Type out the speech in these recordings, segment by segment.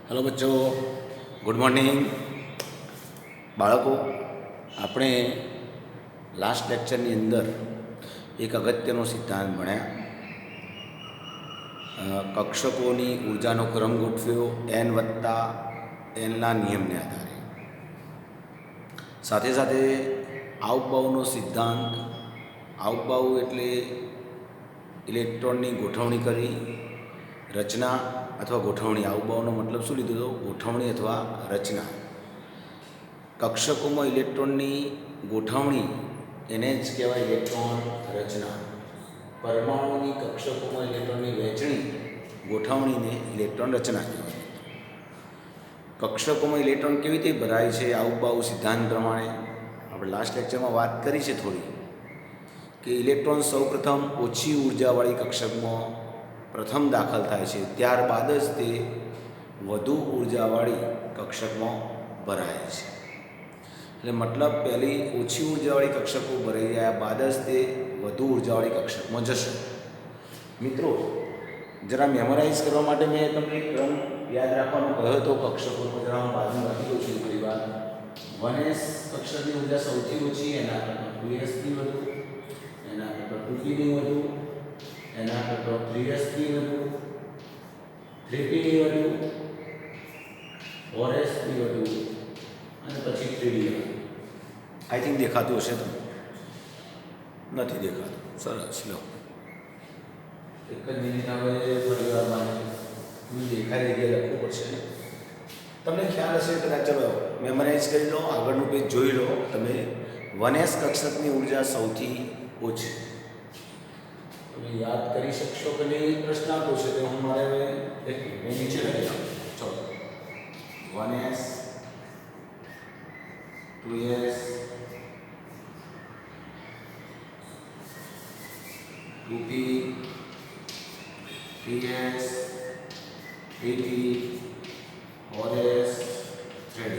Hello બચ્ચો, good morning. બાળકો, આપણે last લેક્ચરની અંદર એક અગત્યનો સિદ્ધાંત ભણ્યા. કક્ષકોની ઉર્જાનો ક્રમ ગોઠવ્યો n+nના નિયમને આધારે. સાથે સાથે આવબાઉનો સિદ્ધાંત, આવબાઉ એટલે ઇલેક્ટ્રોનની ગોઠવણી કરી, રચના અથવા ગોઠવણી. આવબાઉનો મતલબ શું લીધો હતો? ગોઠવણી અથવા રચના. કક્ષકોમાં ઇલેક્ટ્રોનની ગોઠવણી એને જ કહેવાય ઇલેક્ટ્રોન રચના. પરમાણુની કક્ષકોમાં ઇલેક્ટ્રોનની વહેંચણી, ગોઠવણીને ઇલેક્ટ્રોન રચના કહેવાય. કક્ષકોમાં ઇલેક્ટ્રોન કેવી રીતે ભરાય છે? આવબાઉ સિદ્ધાંત પ્રમાણે આપણે લાસ્ટ લેક્ચરમાં વાત કરી છે થોડી, કે ઇલેક્ટ્રોન સૌપ્રથમ ઓછી ઉર્જાવાળી કક્ષકમાં પ્રથમ દાખલ થાય છે, ત્યારબાદ જ તે વધુ ઉર્જાવાળી કક્ષકમાં ભરાય છે. એટલે મતલબ પહેલી ઓછી ઉર્જાવાળી કક્ષકો ભરાઈ ગયા બાદ જ તે વધુ ઉર્જાવાળી કક્ષકમાં જશે. મિત્રો, જરા મેમોરાઇઝ કરવા માટે મેં તમને ક્રમ યાદ રાખવાનો કહ્યો હતો. કક્ષકોનો જરા હું બાજુ રાખી દઉં છું થોડી વાર. 1s કક્ષકની ઉર્જા સૌથી ઓછી, એના કરતાં 2sથી વધુ, એના કરતાં 2pની વધુ, એના કરતાં 3sથી વધુ, 3pની વધુ, 4sથી વધુ અને પછી 3d. આઈ થિંક દેખાતું હશે તમને? નથી દેખાતું. સરસ, લો એક જ મિનિટ. હવે ફરી વાર મારે દેખાઈ જગ્યાએ લખવું પડશે ને. તમને ખ્યાલ હશે કદાચ. ચલો મેમરાઇઝ કરી લો, આગળનું પેજ જોઈ લો તમે. 1s કક્ષકની ઉર્જા સૌથી ઓછી. તમે યાદ કરી શકશો કે નહીં? પ્રશ્ન આપો છે તો હું મારે હવે નીચે લખી દઉં. ચલો, 1s, 2s, 2p, 3s, 3p, 4s, 3d.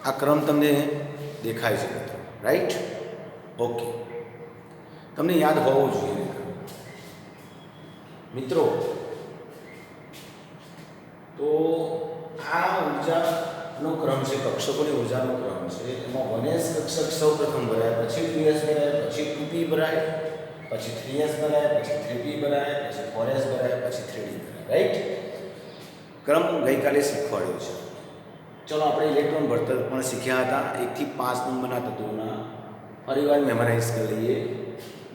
આ ક્રમ તમને દેખાય છે મિત્રો, રાઈટ? ઓકે, તમને યાદ હોવો જોઈએ મિત્રો. તો આ ઉર્જાનો ક્રમ છે, કક્ષકોની ઉર્જાનો ક્રમ છે. એમાં 1s કક્ષક સૌ પ્રથમ ભરાય, પછી 2s ભરાય, પછી 2p ભરાય, પછી 3s ભરાય, પછી 3p ભરાય, પછી 4s ભરાય, પછી 3d ભરાય, રાઈટ? ક્રમ ગઈકાલે શીખવાડ્યો છે. ચલો, આપણે ઇલેક્ટ્રોન ભણતર પણ શીખ્યા હતા. 1 થી 5 નંબરના તત્વોના ફરીવાર મેમરાઇઝ કરી લઈએ,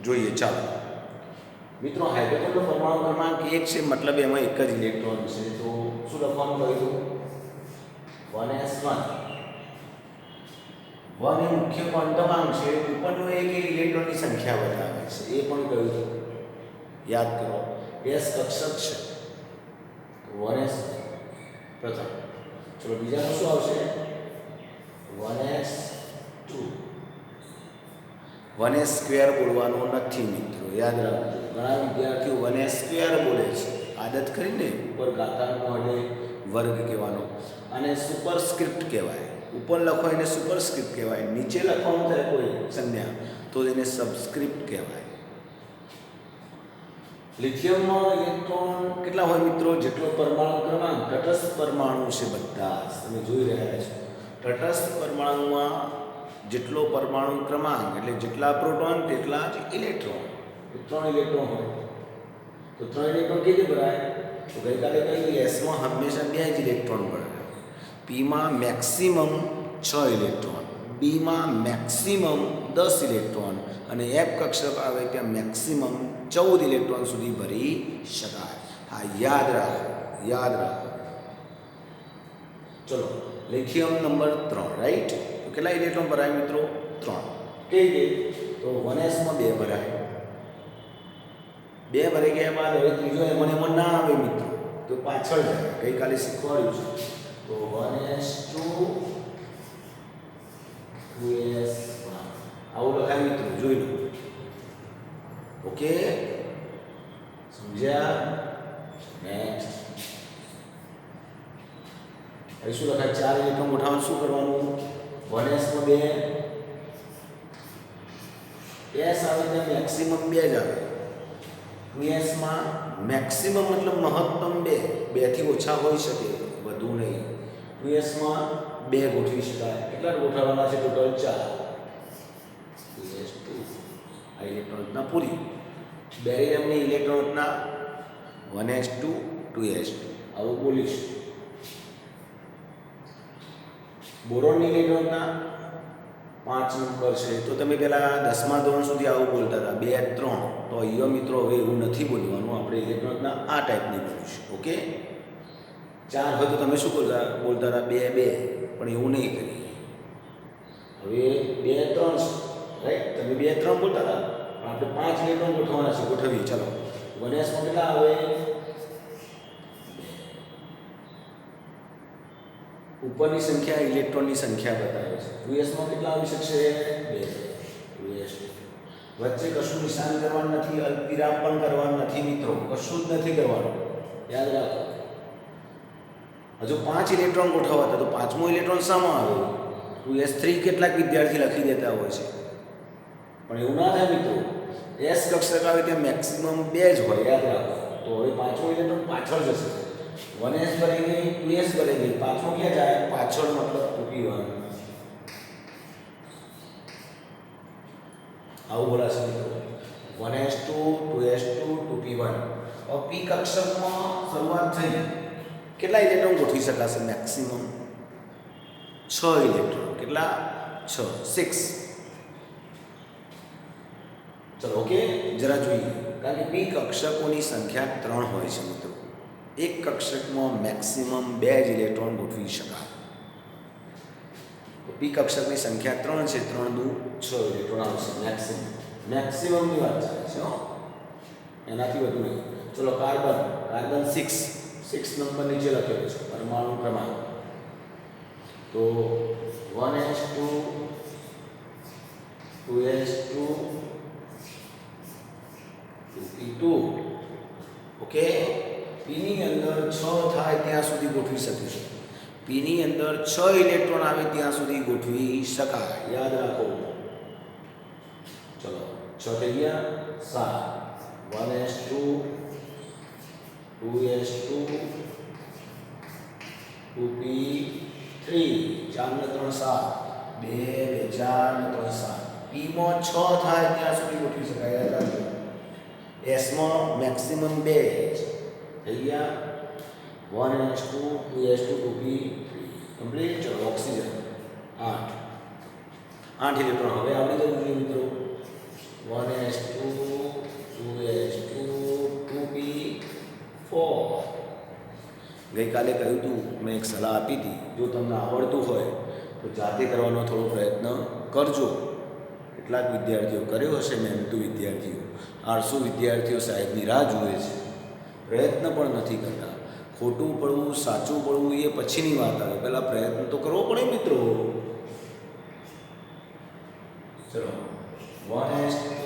જોઈએ. ચાલો મિત્રો, હાઇડ્રોજનનો પરમાણુ ક્રમાંક 1 છે, મતલબ એમાં એક જ ઇલેક્ટ્રોન છે. તો શું લખવાનું કહ્યું? 1s1. 1 એ મુખ્ય ક્વોન્ટમાંક છે, ઉપરનો એક ઇલેક્ટ્રોનની સંખ્યા બતાવે છે. એ પણ કહ્યું હતું, યાદ કરો. s કક્ષક છે તો 1s પ્રથમ. ચલો, બીજાનું શું આવશે? 1s2. 1s² બોલવાનો નથી મિત્રો, યાદ રાખજો. ઘણા વિદ્યાર્થીઓ 1s² બોલે છે. આદત કરીને ઉપર ઘાતાંક વડે વર્ગ કહેવાનો. અને સુપરસ્ક્રિપ્ટ કહેવાય. ઉપર લખો એને સુપરસ્ક્રિપ્ટ કહેવાય. નીચે લખવાનું થાય કોઈ સંજ્ઞા તો એને સબસ્ક્રિપ્ટ કહેવાય. લિથિયમમાં ઇલેક્ટ્રોન કેટલા હોય મિત્રો? જેટલો પરમાણુ ક્રમાંક, તટસ્થ પરમાણુ છે બધા તમે જોઈ રહ્યા છો. તટસ્થ પરમાણુમાં જેટલો પરમાણુ ક્રમાંક એટલે જેટલા પ્રોટોન તેટલા જ ઇલેક્ટ્રોન. 3 ઇલેક્ટ્રોન હોય તો 3 ઇલેક્ટ્રોન કેવી રીતે ભરાય? તો ગઈકાલે કહ્યું, એસમાં હંમેશા 2 જ ઇલેક્ટ્રોન ભરાય, પીમાં મેક્સિમમ 6 ઇલેક્ટ્રોન, બીમાં મેક્સિમમ 10 ઇલેક્ટ્રોન અને એફ કક્ષક આવે ત્યાં મેક્સિમમ 14 ઇલેક્ટ્રોન સુધી ભરી શકાય. હા, યાદ રાખો, યાદ રાખો. ચલો, લિથિયમ નંબર 3, રાઈટ? તો કેટલા ઇલેક્ટ્રોન ભરાય મિત્રો? 3. કેવી રીતે? તો 1sમાં 2 ભરાય. 2 ભરાઈ ગયા બાદ હવે ત્રીજો એમાં ના આવે મિત્રો, તો પાછળ જાય. ગઈકાલે શીખવાડ્યું છે. તો 1s2, 2s1 આવું લખાય મિત્રો, જોઈ લો. ઓકે, સમજ્યા? નેક્સ્ટ. હવે શું લખાય? 4 ઇલેક્ટ્રોન ગોઠવવાનું શું કરવાનું? 1sમાં 2, s આવે ત્યાં મેક્સિમમ 2 જ આવે. 2s માં મેક્સિમમ મતલબ મહત્તમ 2 થી ઓછા હોઈ શકે, વધુ નહીં. 2s માં 2 ગોઠવી શકાય. કેટલા ગોઠવવાના છે? ટોટલ 4. 2s2 આ ઇલેક્ટ્રોનના પૂરી. બેરિયમની ઇલેક્ટ્રોનના 1s2 2s2 આવું બોલીશ. બોરોનની ઇલેક્ટ્રોનના 5 નંબર છે. તો તમે પહેલાં 10મા ધોરણ સુધી આવું બોલતા હતા 2 3. તો અહીંયા મિત્રો હવે એવું નથી બોલવાનું. આપણે ઇલેક્ટ્રોનના આ ટાઈપની બોલીશું. ઓકે, 4 હોય તો તમે શું બોલતા હતા? 2 2. પણ એવું નહીં કરીએ. હવે 2 3 રાઈટ. તમે 2 3 બોલતા હતા, પણ આપણે 5 ઇલેક્ટ્રોન ગોઠવવાના છે. ગોઠવીએ. ચાલો. 1s માં કેટલા આવે? ઉપરની સંખ્યા ઇલેક્ટ્રોનની સંખ્યા બતાવે છે. 2s માં કેટલા આવી શકશે? 2. 2s. વચ્ચે કશું નિશાન કરવાનું નથી, અલ્પવિરામ પણ કરવાનું નથી મિત્રો. કશું જ નથી કરવાનું. યાદ રાખો. હજુ 5 ઇલેક્ટ્રોન ગોઠવવા હતા તો 5મો ઇલેક્ટ્રોન શામાં આવે? 2s3 કેટલાક વિદ્યાર્થી લખી દેતા હોય છે, પણ એવું ના થાય મિત્રો. s કક્ષક આવે ત્યાં મેક્સિમમ 2 જ હોય. યાદ રાખો. તો હવે 5મો ઇલેક્ટ્રોન પાછળ જશે. 1s ભરી ગઈ, 2s ભરી ગઈ. 5મો ક્યાં જાય? પાછળ, મતલબ 2p1. આવું બોલાશે મિત્રો. 1s2 2s2 2p1. હવે p કક્ષકમાં શરૂઆત થઈ. કેટલા ઇલેક્ટ્રોન ગોઠવી શકાશે? Maximum 6 electron. કેટલા? 6 6. ચલો ઓકે, જરા જોઈએ. કારણ કે p કક્ષકોની સંખ્યા 3 હોય છે મિત્રો. એક કક્ષકમાં મેક્સિમમ 2 જ ઇલેક્ટ્રોન ગોઠવી શકાય. તો p કક્ષકની સંખ્યા 3 છે. 3 દુ 6 ઇલેક્ટ્રોન આવશે મેક્સિમમ. મેક્સિમમની વાત ચાલે છે હો, એનાથી વધુ નહીં. ચલો કાર્બન. કાર્બન 6 નંબર નીચે લખેલો છે પરમાણુ ક્રમાંક. તો 1s2 2s2 2p2. Okay, p ની અંદર 6 થાય ત્યાં સુધી ગોઠવી શકીશું. p ની અંદર 6 ઇલેક્ટ્રોન આવે ત્યાં સુધી ગોઠવી શકાય. યાદ રાખો. ચલો 6 થઈ ગયા. 7 1s2 2s2 2p3. 4 ને 3 7. 2 4 ને 3 7. p માં 6 થાય ત્યાં સુધી ગોઠવી શકાય. યાદ રાખજો. s માં મેક્સિમમ 2 થઈ ગયા. 1s2 2s2 2p3 complete. ચલો ઓક્સિજન 8 ઇલેક્ટ્રોન હવે આપણે જવું જોઈએ મિત્રો. 1s2 2s2 2p4. ગઈકાલે કહ્યું હતું, મેં એક સલાહ આપી હતી, જો તમને આવડતું હોય તો જાતે કરવાનો થોડો પ્રયત્ન કરજો. કેટલાક વિદ્યાર્થીઓ કર્યો હશે, મહેનતુ વિદ્યાર્થીઓ. 800 વિદ્યાર્થીઓ સાહેબની રાહ જુએ છે, પ્રયત્ન પણ નથી કરતા. ખોટું પડવું સાચું પડવું એ પછીની વાત આવે, પહેલાં પ્રયત્ન તો કરવો પડે મિત્રો. ચલો 1s2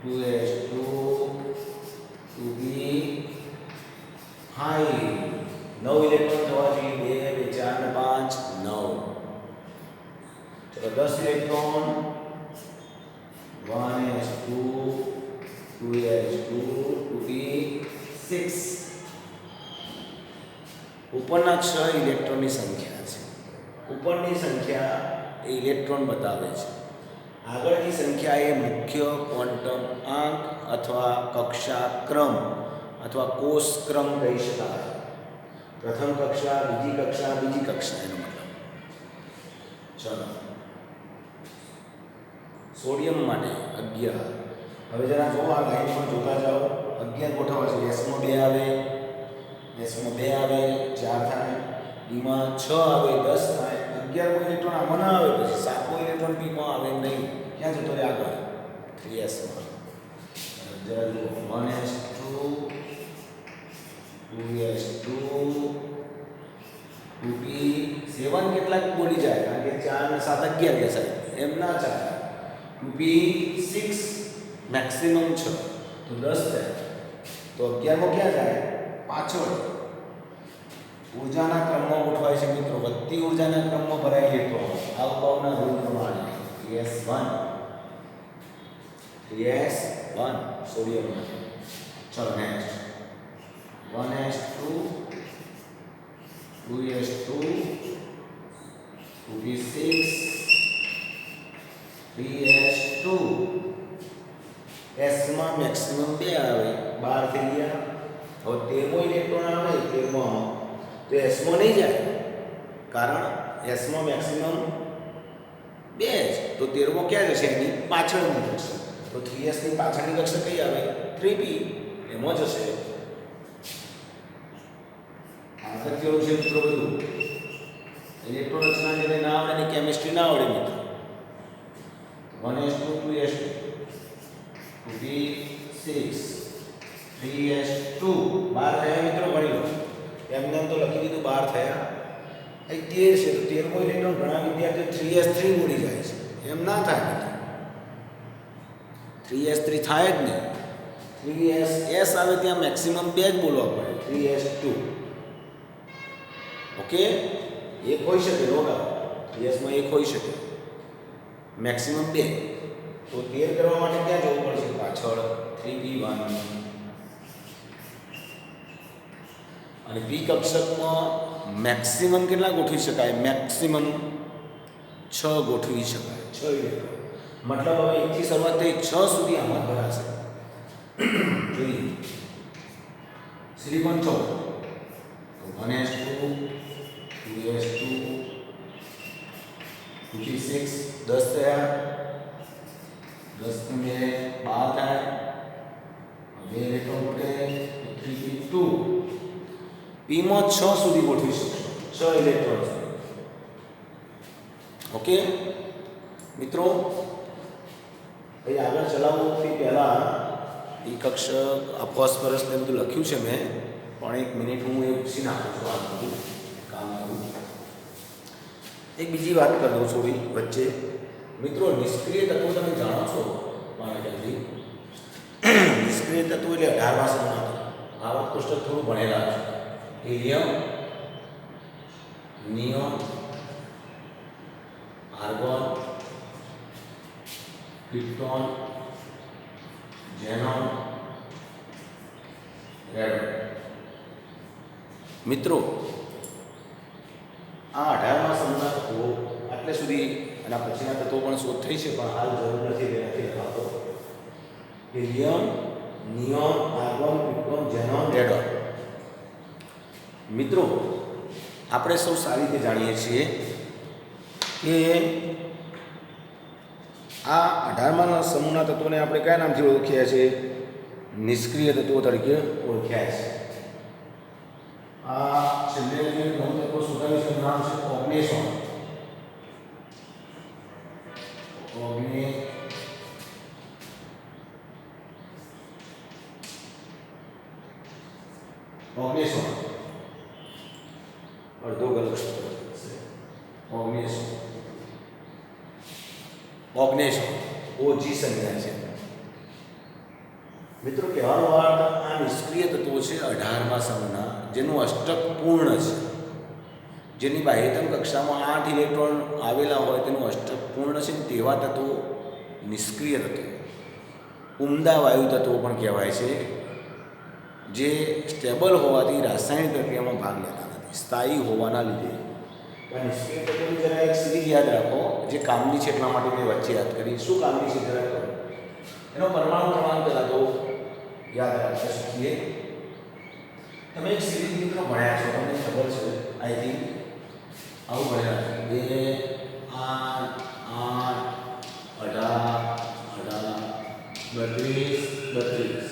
2s2 2p5. 9 ઇલેક્ટ્રોન થવા જોઈએ. 2 4 ને 5 9. ચલો 10 ઇલેક્ટ્રોન. 1s2 2s2 2p6. ઉપરના 6 ઇલેક્ટ્રોનની સંખ્યા છે. ઉપરની સંખ્યા એ ઇલેક્ટ્રોન બતાવે છે. આગળની સંખ્યા એ મુખ્ય ક્વોન્ટમ આંક અથવા કક્ષા ક્રમ અથવા કોષ ક્રમ કહી શકાય. પ્રથમ કક્ષા, બીજી કક્ષા, બીજી કક્ષા એનો મતલબ. ચલો સોડિયમ માટે 11. હવે જરા જો આ લાઈનમાં જોતા જાઓ. 11 ગોઠવવા છે. એસમાં 2 આવે, એસમાં 2 આવે 4 થાય, બીમાં 6 આવે 10 થાય. 11મો ઇલેક્ટ્રોન આમાં ના આવે, પછી 7મો ઇલેક્ટ્રોન બીમાં આવે નહીં. ક્યાં જતો રહે? આગળ 3sમાં. જરા જુઓ. 1s2 2s2 2p7 કેટલાક બોલી જાય, કારણ કે 4 ને 7 11 કે સાહેબ એમ ના ચાલે. 2p6 મેક્સિમમ 6 તો 10 થાય. તો 11મો ક્યાં જાય? પાછળ. ઉર્જાના ક્રમમાં ગોઠવાય છે મિત્રો. વધતી ઉર્જાના ક્રમમાં ભરાય ઇલેક્ટ્રોન આવભાવના રૂલ પ્રમાણે. S1 સોડિયમ માટે ચલો next 1s2 2s2 2p6 3s2 s માં મેક્સિમમ 2 આવે 12 થઈ ગયા. હવે 13મો ઇલેક્ટ્રોન આવે 13મો તો s માં નહીં જાય કારણ s માં મેક્સિમમ 2 જ તો 13મો ક્યાં જશે એની પાછળની કક્ષક તો 3s ની પાછળની કક્ષક કઈ આવે 3p એમાં જશે. આગળ કેવું છે મિત્રો બધું ઇલેક્ટ્રોન રચના જેને ના આવડે ને કેમિસ્ટ્રી ના આવડે મિત્રો 1s2 2s2 2p6 3s2 12 થયા મિત્રો ગણી લો એમને તો લખી દીધું 12 થયા. અહીં 13 છે તો 13મો ઇલેક્ટ્રોન ઘણા વિદ્યાર્થીઓ 3s3 ઉડી જાય છે એમ ના થાય મિત્રો 3s3 થાય જ નહીં 3s આવે ત્યાં મેક્સિમમ 2 જ બોલવા પડે 3s2 ઓકે એક હોઈ શકે રોગા 3s માં એક હોઈ શકે મેક્સિમમ 2 તો 13 કરવા માટે ક્યાં જવું પડશે પાછળ 3p1 અને p કક્ષકમાં મેક્સિમમ કેટલા ગોઠવી શકાય મેક્સિમમ 6 ગોઠવી શકાય 6 ઇલેક્ટ્રોન મતલબ હવે 1 થી શરૂઆત થઈ 6 સુધી આમાં ભરાશે. જોઈએ સિલિકોન 6 તો 1s2 2s2 2p6 10 થયા 10 ને 12 થાય હવે ઇલેક્ટ્રોન ઉઠે 3p2 p માં 6 સુધી ગોઠવી શકશો 6 ઇલેક્ટ્રોન ઓકે મિત્રો. ભાઈ આગળ ચલાવવું તે પહેલાં એ કક્ષક આ ફોસ્ફરસ ને બધું લખ્યું છે મેં પણ 1 મિનિટ હું એ પૂછી નાખું છું આ બધું કામ કરું. એક બીજી વાત કરી દઉં થોડી વચ્ચે મિત્રો નિષ્ક્રિય તત્વો તમે જાણો છો મારા ખ્યાલથી નિષ્ક્રિય તત્વો એટલે 18મા સમૂહના આવા કોષ્ટક થોડું ભણેલા છે. Helium neon argon krypton xenon radon મિત્રો આ 18મા સમૂહના તત્વો આટલે સુધી અને પછીના તત્વો પણ શોધ થઈ છે પણ હાલ જરૂર નથી લખાતો. Helium neon argon krypton xenon radon મિત્રો આપણે સૌ સારી રીતે જાણીએ છીએ કે આ 18મા સમૂહના તત્વોને આપણે કયા નામથી ઓળખ્યા છે નિષ્ક્રિય તત્વો તરીકે ઓળખ્યા છે. આ છેલ્લે જે નવું તત્વ શોધાયું છે નામ છે ઓગ્નેસોન. ઓગ્નેસોન અડધો ગલત શબ્દ છે ઓગ્નેસોન ઓગ્નેસોન ઓજી સંજ્ઞા છે મિત્રો. કહેવાનો અર્થ આ નિષ્ક્રિય તત્વો છે 18મા સમૂહના જેનું અષ્ટક પૂર્ણ છે જેની બાહ્યતમ કક્ષામાં 8 ઇલેક્ટ્રોન આવેલા હોય તેનું અષ્ટક પૂર્ણ છે તેવા તત્વો નિષ્ક્રિય તત્વો ઉમદા વાયુ તત્વો પણ કહેવાય છે જે સ્ટેબલ હોવાથી રાસાયણિક પ્રક્રિયામાં ભાગ લેતા નથી સ્થાયી હોવાના લીધે. નિષ્ક્રિય તત્વોની જરા એક સિરીઝ યાદ રાખો જે કામની છે એટલા માટે મેં વચ્ચે યાદ કરી. શું કામની છે જરા કરો એનો પરમાણુ ક્રમાંક પહેલાં તો યાદ રાખતા શીખીએ. તમે એક સિરીઝ મિત્રો ભણ્યા છો તમને ખબર છે આઈ થિંક આવું ભણ્યા છે 2 8 8 18 18 32 32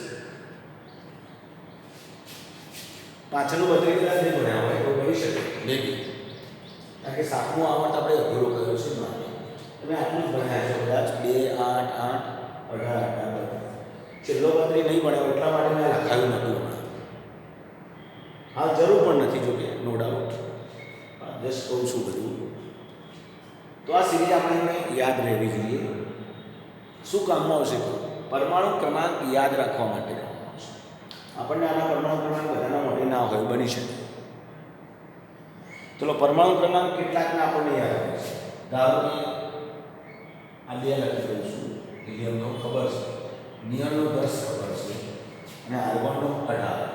પાછળનું 32 કદાચ નહીં ભણ્યા હોય તો કરી શકે મેબી કારણ કે 7મું આવર્ત આપણે અઘરો કર્યો છે તમે આટલું જ ભણ્યા છો કદાચ 2 8 8 18 છેલ્લો 32 નહીં ભણ્યો એટલા માટે મેં લખાયું નહોતું હમણાં. હાલ જરૂર પણ નથી જોકે નો ડાઉટ જસ્ટ કહું છું બધું. તો આ સિરીઝ આપણે યાદ રહેવી જોઈએ. શું કામમાં આવશે પરમાણુ ક્રમાંક યાદ રાખવા માટે આપણને આના પરમાણુ ક્રમાંક બધાના મોઢે ના હોય બની શકે. ચલો પરમાણુ ક્રમાંક કેટલાકના આપણને યાદ આવે છે. ધારો કે આ 2 લખી દઉં છું હિલિયમનો ખબર છે નિયોનનો 10 ખબર છે અને આર્ગોનનો 18.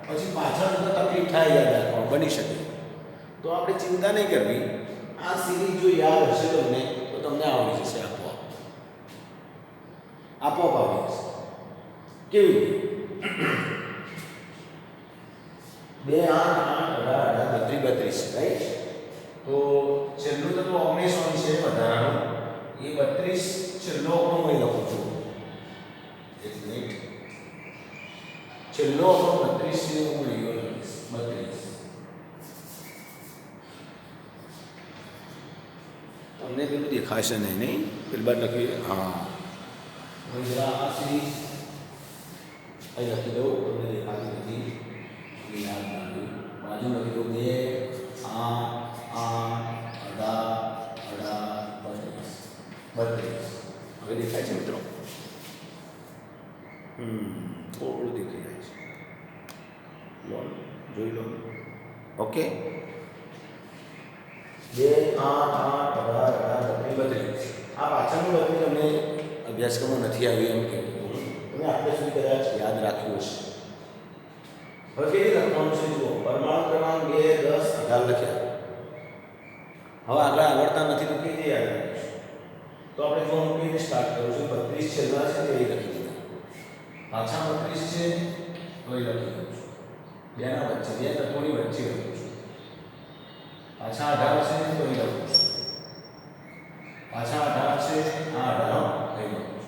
પછી પાછળ તો તકલીફ થાય યાદ રાખવા બની શકે, તો આપણે ચિંતા નહીં કરવી. આ સિરીઝ જો યાદ હશે તમને તો તમને આવડી જશે, આપોઆપ આવડી જશે. કેવી રીતે? 2 8 8 18 18 32 રાઈટ. તો છેલ્લું તો 19 છે વધારાનું, એ 32 છેલ્લો હું અહીં લખું છું. એક મિનિટ, છેલ્લો 32 છે હું અહીં લખીશ 32. તમને પેલું દેખાશે નહીં પેલી બાર લખી. હા, હવે જરા આ સિરીઝ અહીં લખી દઉં, તમને દેખાતી નથી યાદ રાખી. બાજુ લખી દઉં 2 8 18 32. હવે દેખાય છે મિત્રો? થોડું દેખાઈ જાય છે, લો જોઈ લો. ઓકે, 2 8 8 18 32. આ પાછળનું લખી તમને અભ્યાસક્રમમાં નથી આવ્યું એમ કહેવું, તમે અત્યાર સુધી કદાચ યાદ રાખ્યું હશે. હવે કેવી લખવાનું છે જુઓ. પરમાણુ ક્રમાંક 2 10 18 લખ્યા. હવે આગળ આવડતા નથી તો કેવી રીતે યાદ રાખીશું? તો આપણે જો હું કેવી રીતે સ્ટાર્ટ કરું છું, 32 છેલ્લા છે તે લખી દીધા, પાછા 32 છે તો એ લખી દઉં છું. બેના વચ્ચે, બે તત્વોની વચ્ચે લખું છું. પાછા 18 છે તો એ લખું છું. પાછા 18 છે, આ 18 લઈ લઉં છું.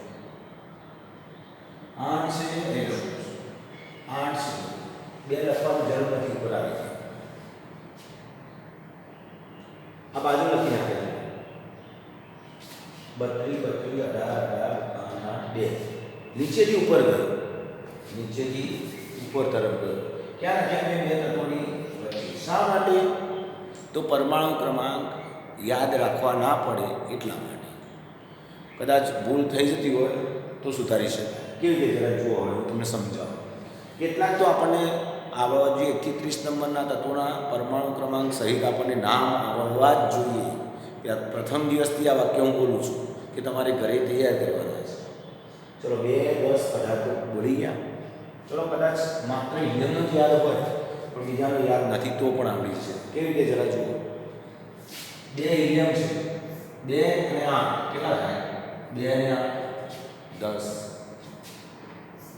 8 છે એ લખું છું. 8 છે, બે લખવાની જરૂર નથી, ઉપર આવી જાય. આ બાજુ લખી નાખેલું 32 32 18 18 2. નીચેથી ઉપર ગયો, નીચેથી ઉપર તરફ ગયો. ક્યાં લખ્યા મેં? બે તત્વોની વચ્ચે. શા માટે? તો પરમાણુ ક્રમાંક યાદ રાખવા ના પડે એટલા માટે. કદાચ ભૂલ થઈ જતી હોય તો સુધારી શકાય. કેવી રીતે જરા જુઓ, હવે હું તમને સમજાવું. કેટલાક તો આપણને આવડવા જોઈએ, 1 થી 30 નંબરના તત્વોના પરમાણુ ક્રમાંક સહિત આપણને નામ આવડવા જ જોઈએ. પ્રથમ દિવસથી આ વાક્ય હું બોલું છું કે તમારે ઘરે તૈયાર કરવાના છે. ચલો 2 10 18 તો બોલી ગયા. ચલો કદાચ માત્ર હિલિયમનું જ યાદ હોય પણ બીજાનું યાદ નથી તો પણ આવડી જશે. કેવી રીતે જરા જુઓ. 2 હિલિયમ છે, 2 અને 8 કેટલા થાય? 2 અને 8 10,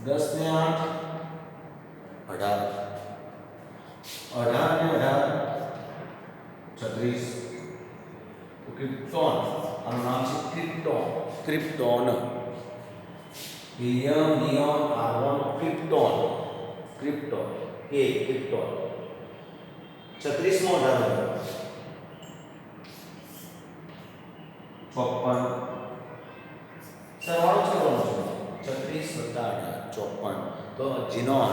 10 ને 8 18, 18 ને 18 36. તો ક્રિપ્ટોન, આનું નામ છે krypton. Krypton, helium neon argon krypton. Krypton એ ક્રિપ્ટોન. 36મો 18 54. સરવાળો કરવાનો છે 36 + 18 54. તો જીનોન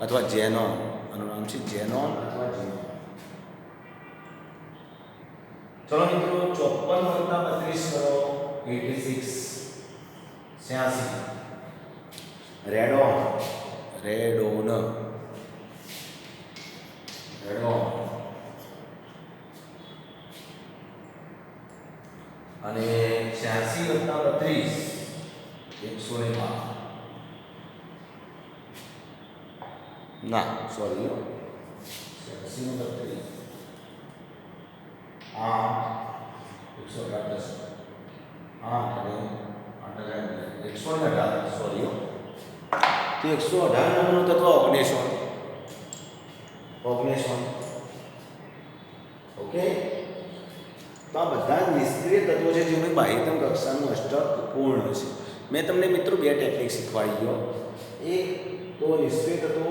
અથવા જેનોન, આનું નામ છે જેનોન અથવા જીનોન. ચલો મિત્રો 54 + 32 કરો 86 86. Radon, radon, radon. અને 86 + 32 105. ના સોરી, 86 + 32 118 અને 118 સોરી. તો 118 નંબરનું તત્વ ઓગ્નેશોન. ઓકે, તો આ બધા નિષ્ક્રિય તત્વો છે જેમની બાહ્યતમ કક્ષાનું અષ્ટક પૂર્ણ છે. મેં તમને મિત્રો 2 ટેકનિક શીખવાડી ગયો. એક તો નિષ્ક્રિય તત્વો,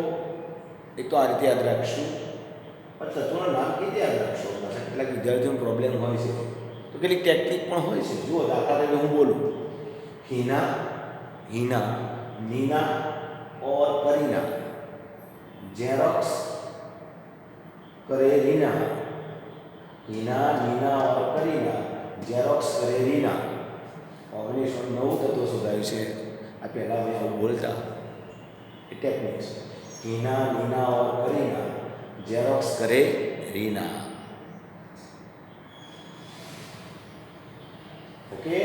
એક તો આ રીતે યાદ રાખશું. પણ તત્વોના નામ કેવી રીતે યાદ રાખશો? કેટલાક વિદ્યાર્થીઓનો પ્રોબ્લેમ હોય છે તો કેટલીક ટેકનિક પણ હોય છે. જુઓ, દાખલા તરીકે હું બોલું हीना, हीना, नीना और करीना. जेरोक्स करे रीना. हीना, नीना और करीना जेरोक्स करे रीना. 1909 तत्व શોધાયું છે. આ પહેલાં મેં આવું બોલતા એ ટેકનિક્સ. हीना, नीना और करीना जेरोक्स करे रीना. ओके,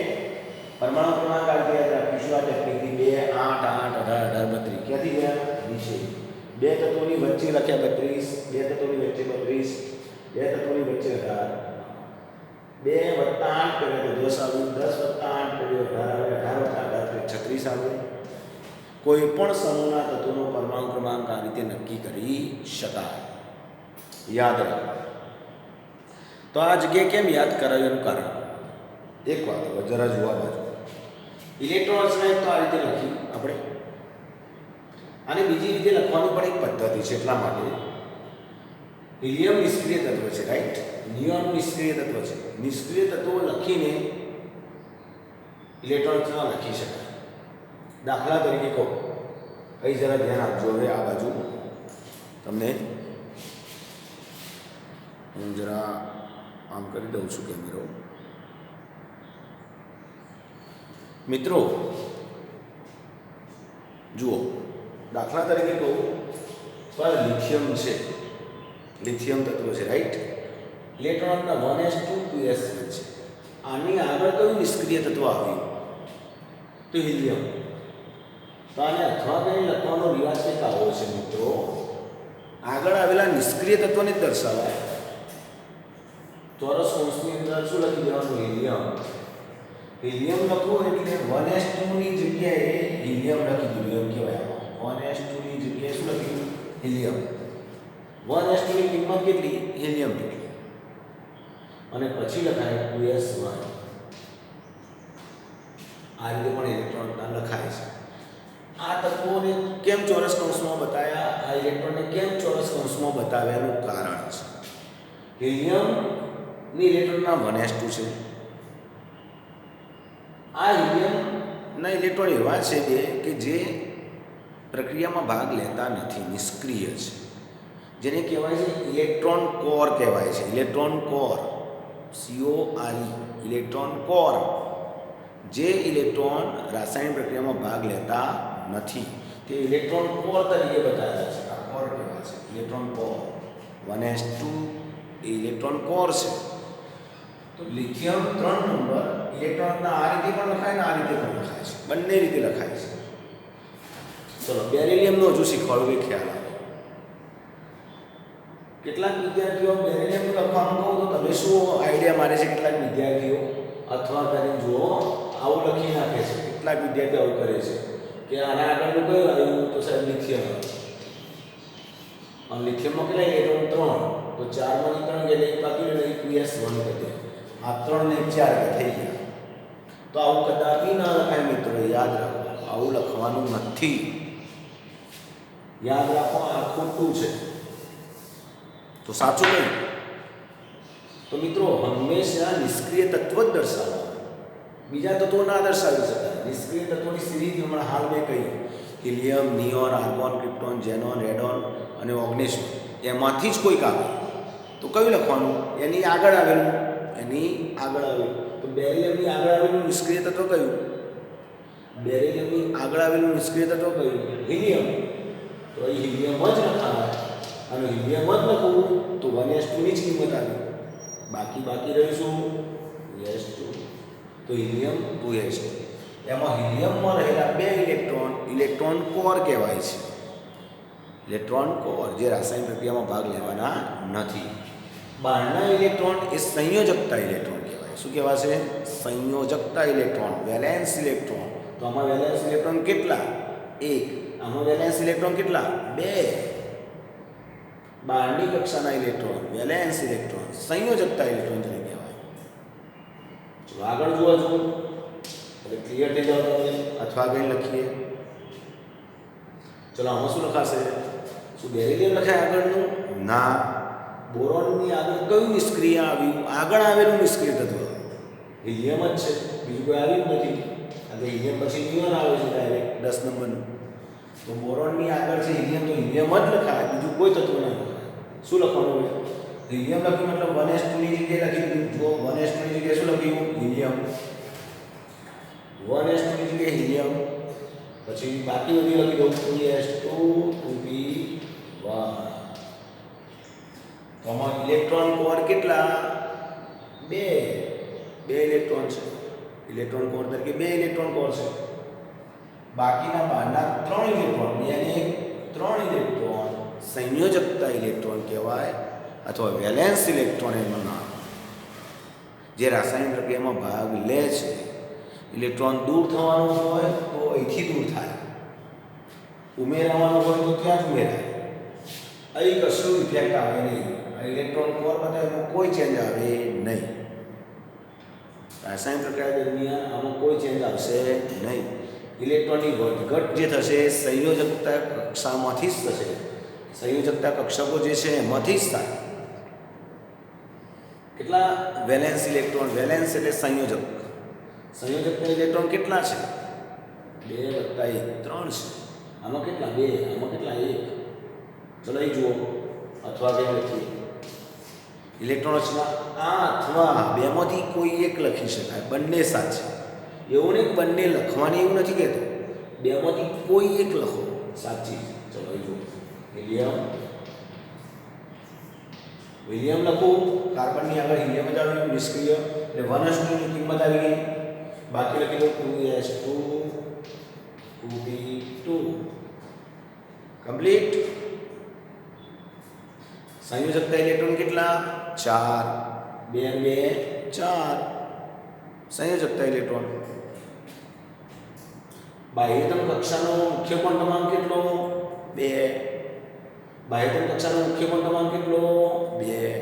परमाणु क्रमांक યાદ રાખીશું આ ટેકનિકથી. 2 8 8 18 18 32. ક્યાંથી ગયા? છે. બે તત્વોની વચ્ચે લખ્યા 32, બે તત્વોની વચ્ચે 32, બે તત્વોની વચ્ચે 18. 2 + 8 કરે તો 10 આવે, 10 + 8 કરે 18 આવે, 18 + 8 કરે 36 આવે. કોઈ પણ સમૂહના તત્વોનો પરમાણુ ક્રમાંક આ રીતે નક્કી કરી શકાય. યાદ રાખો. તો આ જગ્યાએ કેમ યાદ કરાવ્યું એનું કારણ એક વાત હવે જરા જોવા બાજુ. ઇલેક્ટ્રોન્સને તો આ રીતે લખ્યું આપણે, અને બીજી રીતે લખવાની પણ એક પદ્ધતિ છે. એટલા માટે હિલિયમ નિષ્ક્રિય તત્વ છે, રાઈટ? નિયોન નિષ્ક્રિય તત્વ છે. નિષ્ક્રિય તત્વો લખીને ઇલેક્ટ્રોન્સના લખી શકાય. દાખલા તરીકે કહો, અહીં જરા ધ્યાન આપજો. હવે આ બાજુ તમને હું જરા આમ કરી દઉં છું કેમેરો. મિત્રો જુઓ, દાખલા તરીકે કહું પર લિથિયમ છે, લિથિયમ તત્વ છે, રાઈટ? ઇલેક્ટ્રોનના 1s2 2s1 છે. આની આગળ કયું નિષ્ક્રિય તત્વ આવ્યું? તો હિલિયમ. તો આને અથવા કંઈ લખવાનો રિવાજ કંઈક આવો છે મિત્રો. આગળ આવેલા નિષ્ક્રિય તત્વને જ દર્શાવાય. ચોરસ કૌંસની અંદર શું લખી દેવાનું? હિલિયમ. હિલિયમ લખવું એટલે 1s2 ની જગ્યાએ હિલિયમ લખી દીધું, એમ કહેવાય. 1s2 ની જગ્યાએ શું લખ્યું? હિલિયમ. 1s2 ની કિંમત કેટલી? હિલિયમ કેટલી? અને પછી લખાય 2s1. આ રીતે પણ ઇલેક્ટ્રોનના લખાય છે. આ તત્વોને કેમ ચોરસ કૌંસમાં બતાવ્યા? આ ઇલેક્ટ્રોનને કેમ ચોરસ કૌંસમાં બતાવ્યાનું કારણ છે. હિલિયમની ઇલેક્ટ્રોનના 1s2 છે. આ હિલિયમના ઇલેક્ટ્રોન એવા છે કે જે પ્રક્રિયામાં ભાગ લેતા નથી, નિષ્ક્રિય છે. જેને કહેવાય છે ઇલેક્ટ્રોન કોર કહેવાય છે. Electron core, CORE, electron core. જે ઇલેક્ટ્રોન રાસાયણિક પ્રક્રિયામાં ભાગ લેતા નથી તે ઇલેક્ટ્રોન કોર તરીકે બતાવ્યા છે. આ કોર કહેવાય છે, ઇલેક્ટ્રોન કોર. 1s2 એ ઇલેક્ટ્રોન કોર છે. તો લિથિયમ 3 નંબર ઇલેક્ટ્રોનના આ રીતે પણ લખાય ને આ રીતે પણ લખાય છે, બંને રીતે લખાય છે. ચલો બેરિલિયમનો હજુ શીખવાડું એ ખ્યાલ આવે. કેટલાક વિદ્યાર્થીઓ બેરિલિયમ લખવાનું કહું તો તમે શું આઈડિયા મારે છે? કેટલાક વિદ્યાર્થીઓ અથવા કરીને જુઓ આવું લખી નાખે છે. કેટલાક વિદ્યાર્થીઓ આવું કરે છે કે આના આગળનું કયું આવ્યું? તો સાહેબ લિથિયમ. અને લિથિયમમાં કેટલા ઇલેક્ટ્રોન? 3. તો 4 માંથી 3 એટલે એક બાકી રહે, 2s1 કરી દે. આ 3 ને 4 થઈ ગયા. તો આવું કદાપી ન લખાય મિત્રો, યાદ રાખો. આવું લખવાનું નથી, યાદ રાખો. આ ખોટું છે. તો સાચું નહીં. તો મિત્રો હંમેશા નિષ્ક્રિય તત્વ જ દર્શાવો, બીજા તત્વો ના દર્શાવી શકાય. નિષ્ક્રિય તત્વોની સિરીઝ હમણાં હાલ મેં કહી, helium, neon, argon, krypton, xenon, radon અને ઓગ્નેશિયમ. એમાંથી જ કોઈક આવે તો કયું લખવાનું? એની આગળ આવેલું, એની આગળ આવેલું. તો બેરિલિયમની આગળ આવેલું નિષ્ક્રિય તત્વ કયું? બેરિલિયમની આગળ આવેલું નિષ્ક્રિય તત્વ કયું? હિલિયમ. તો અહીં હિલિયમ જ લખાય. અને હિલિયમ જ લખવું તો 1s2 ની જ કિંમત આવી. બાકી રહીશું s2. તો હિલિયમ 2s2. એમાં હિલિયમમાં રહેલા 2 ઇલેક્ટ્રોન ઇલેક્ટ્રોન કોર કહેવાય છે. ઇલેક્ટ્રોન કોર જે રાસાયણિક પ્રક્રિયામાં ભાગ લેવાના નથી. બહારના ઇલેક્ટ્રોન એ સંયોજકતા ઇલેક્ટ્રોન કહેવાય. શું કહેવાશે? સંયોજકતા ઇલેક્ટ્રોન, વેલેન્સ ઇલેક્ટ્રોન. તો આમાં વેલેન્સ ઇલેક્ટ્રોન કેટલા? 1. આમાં વેલેન્સ ઇલેક્ટ્રોન કેટલા? 2. બહારની કક્ષાના ઇલેક્ટ્રોન વેલેન્સ ઇલેક્ટ્રોન, સંયોજકતા ઇલેક્ટ્રોન જેને કહેવાય. ચલો આગળ જોવા જો એટલે ક્લિયર થઈ જાવ તમે. અથવા કંઈ લખીએ. ચલો આમાં શું લખાશે? શું બેરિલિયમ લખાય આગળનું? ના. બોરોનની આગળ કયું નિષ્ક્રિય આવ્યું? આગળ આવેલું નિષ્ક્રિય તત્વ હિલિયમ જ છે, બીજું કોઈ આવ્યું નથી. અને હિલિયમ પછી નિયોન આવે છે ડાયરેક્ટ 10 નંબરનું. તો બોરોનની આગળ છે હિલિયમ, તો હિલિયમ જ લખાય, બીજું કોઈ તત્વ ના લખાય. શું લખવાનું હોય? હિલિયમ લખ્યું મતલબ 1s2 ની જગ્યાએ લખી દીધું. જો 1s2 ની જગ્યાએ શું લખ્યું? હિલિયમ. 1s2 ની જગ્યાએ હિલિયમ. પછી બાકી બધી લખી દઉં 2s2 2p1. તો આમાં ઇલેક્ટ્રોન કોર કેટલા? 2 ઇલેક્ટ્રોન છે. ઇલેક્ટ્રોન કોર તરીકે 2 ઇલેક્ટ્રોન કોર છે. બાકીના બહારના 3 ઇલેક્ટ્રોન, યાની 3 ઇલેક્ટ્રોન સંયોજકતા ઇલેક્ટ્રોન કહેવાય અથવા વેલેન્સ ઇલેક્ટ્રોન એનું નામ. જે રાસાયણિક પ્રક્રિયામાં ભાગ લે છે. ઇલેક્ટ્રોન દૂર થવાનો હોય તો અહીંથી દૂર થાય, ઉમેરવાનો હોય તો ત્યાં જ ઉમેરાય. અહીં કશું ઇફેક્ટ આવે નહીં. ઇલેક્ટ્રોન કોર બતાવે એમાં કોઈ ચેન્જ આવે નહીં. રાસાયણિક પ્રક્રિયા દરમિયાન આમાં કોઈ ચેન્જ આવશે નહીં. ઇલેક્ટ્રોનની વધઘટ જે થશે સંયોજકતા કક્ષામાંથી જ થશે. સંયોજકતા કક્ષકો જે છે એમાંથી જ થાય. કેટલા વેલેન્સ ઇલેક્ટ્રોન? વેલેન્સ એટલે સંયોજક. સંયોજકતા ઇલેક્ટ્રોન કેટલા છે? 2 + 1 3 છે. આમાં કેટલા? 2. આમાં કેટલા? 1. ચલો અહીં જુઓ. અથવા કે લખીએ ઇલેક્ટ્રોન રચના આ અથવા બેમાંથી કોઈ એક લખી શકાય. બંને સાચી. એવું નહીં બંને લખવાની, એવું નથી કહેતો. બેમાંથી કોઈ એક લખો સાચી. ચલો અહીં જુઓ. વિલિયમ લખું. કાર્બનની આગળ હિલિયમ જ આવ્યું, નિષ્ક્રિય એટલે 1s2 ની કિંમત આવી ગઈ. બાકી લખી દો 2s2 2p2 કમ્પ્લીટ. સંયોજકતા ઇલેક્ટ્રોન કેટલા? 4. 2 2 4 સંયોજકતા ઇલેક્ટ્રોન. બાહ્યતમ કક્ષાનો મુખ્ય ક્વોન્ટમાંક કેટલો? 2. બાહ્યતમ કક્ષાનો મુખ્ય ક્વોન્ટમાંક કેટલો? 2.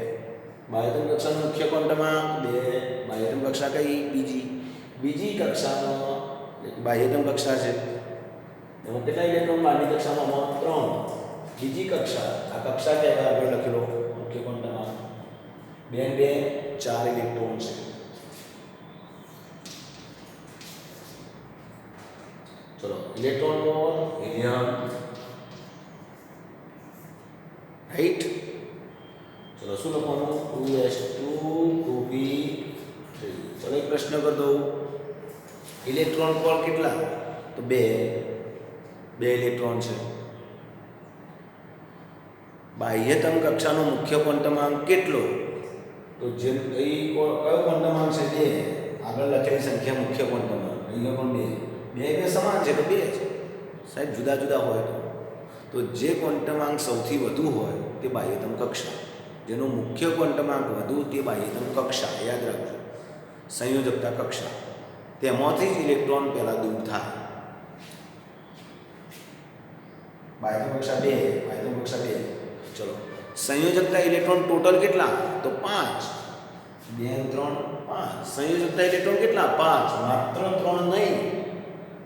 બાહ્યતમ કક્ષાનો મુખ્ય ક્વોન્ટમાંક 2. બાહ્યતમ કક્ષા કઈ? બીજી કક્ષામાં બાહ્યતમ કક્ષા છે એમાં કેટલા ઇલેક્ટ્રોન? બહારની કક્ષામાં 3. બીજી કક્ષા આ કક્ષા કહેવાય. આપણે લખેલો મુખ્ય ક્વોન્ટમાંક 2 2 4 ઇલેક્ટ્રોન છે. ચલો ઇલેક્ટ્રોન કોર હિલિયમ રાઈટ. ચલો શું લખવાનું? 2s2 2p3. ચલો એક પ્રશ્ન કરી દઉં. ઇલેક્ટ્રોન કોર કેટલા? તો 2 ઇલેક્ટ્રોન છે. બાહ્યતમ કક્ષાનો મુખ્ય ક્વોન્ટમાંક કેટલો? તો જેમ અહીં કયો ક્વોન્ટમાંક છે? 2. આગળ લખેલી સંખ્યા મુખ્ય ક્વોન્ટમાંક. અહીંયા પણ 2 2 સમાન છે તો 2 છે. સાહેબ જુદા જુદા હોય તો જે ક્વોન્ટમાંક સૌથી વધુ હોય તે બાહ્યતમ કક્ષા. જેનો મુખ્ય ક્વોન્ટમાંક વધુ તે બાહ્યતમ કક્ષા. યાદ રાખજો. સંયોજકતા કક્ષા. તેમાંથી જ ઇલેક્ટ્રોન પહેલા દૂર થાય. બાહ્યતમ કક્ષા 2. બાહ્યતમ કક્ષા 2. ચલો સંયોજકતા ઇલેક્ટ્રોન ટોટલ કેટલા? તો 5. 2 3 5. સંયોજકતા ઇલેક્ટ્રોન કેટલા? 5. માત્ર 3 નહીં.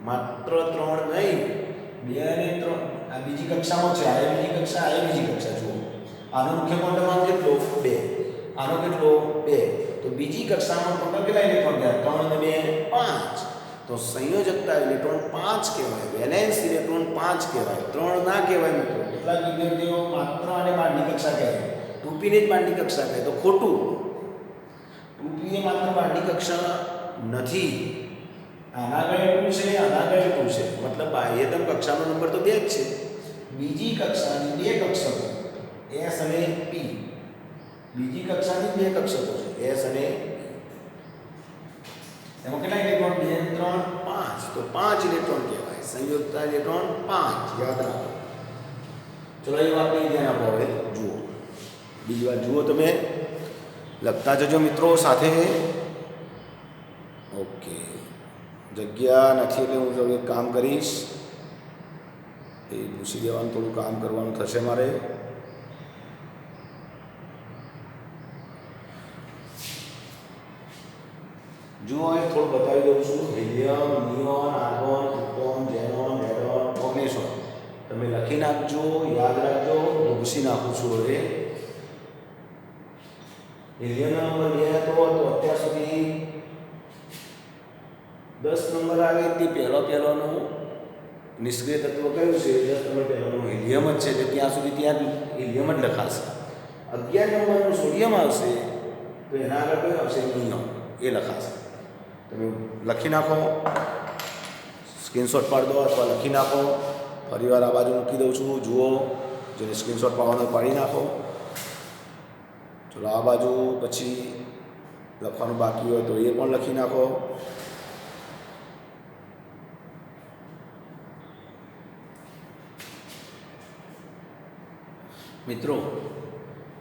માત્ર 3 નહીં. 2 અને 3 આ બીજી કક્ષામાં છે. આ બીજી કક્ષા, આ બીજી કક્ષા. જુઓ આનો મુખ્ય ક્વોન્ટમાંક કેટલો? 2. આનો કેટલો? 2. તો બીજી કક્ષામાં ટોટલ કેટલા ઇલેક્ટ્રોન ગયા? 3 અને 2 5. તો સંયોજકતા ઇલેક્ટ્રોન 5 કહેવાય. વેલેન્સ ઇલેક્ટ્રોન 5 કહેવાય. 3 ના કહેવાય મિત્રો. કેટલાક વિદ્યાર્થીઓ માત્ર અને બહારની કક્ષા કહેવાય. 2p ને જ બહારની કક્ષા કહે તો ખોટું. 2p એ માત્ર બહારની કક્ષા નથી. આના આગળ 2 છે, આના આગળ 2 છે. મતલબ બાહ્યતમ કક્ષાનો નંબર તો 2 જ છે. બીજી કક્ષાની 2 કક્ષકો s અને p. બીજી કક્ષાની 2 કક્ષકો છે s અને એમાં કેટલા ઇલેક્ટ્રોન? 2 3 5. તો 5 ઇલેક્ટ્રોન કહેવાય. સંયોજકતા ઇલેક્ટ્રોન 5. યાદ રાખો. ચલો એ વાત નહીં ધ્યાન આપો. હવે જુઓ બીજી વાત જુઓ. તમે લખતા જજો મિત્રો સાથે. ઓકે જગ્યા નથી એટલે હું જો એક કામ કરીશ. એ પૂછી દેવાનું થોડું કામ કરવાનું થશે મારે. જુઓ અહીં થોડું બતાવી દઉં છું. Helium, neon, argon, proton, xenon, radon, ઓર્ગેનોન. તમે લખી નાખજો, યાદ રાખજો. હું પૂછી નાખું છું હવે. હિલિયમનો નંબર 2 હતો તો અત્યાર સુધી 10 નંબર આવે તે પહેલાનું નિષ્ક્રિય તત્વ કયું છે? 10 નંબર પહેલાનું હિલિયમ જ છે. એટલે ત્યાં સુધી ત્યાં હિલિયમ જ લખાશે. 11 નંબરનું સોડિયમ આવશે તો એના આગળ કયું આવશે? નિયોન. એ લખાશે. તમે લખી નાખો. સ્ક્રીનશોટ પાડી દો અથવા લખી નાખો. ફરીવાર આ બાજુ મૂકી દઉં છું. જુઓ જેને સ્ક્રીનશોટ પાડવાનો પાડી નાખો. ચલો આ બાજુ પછી લખવાનું બાકી હોય તો એ પણ લખી નાખો. મિત્રો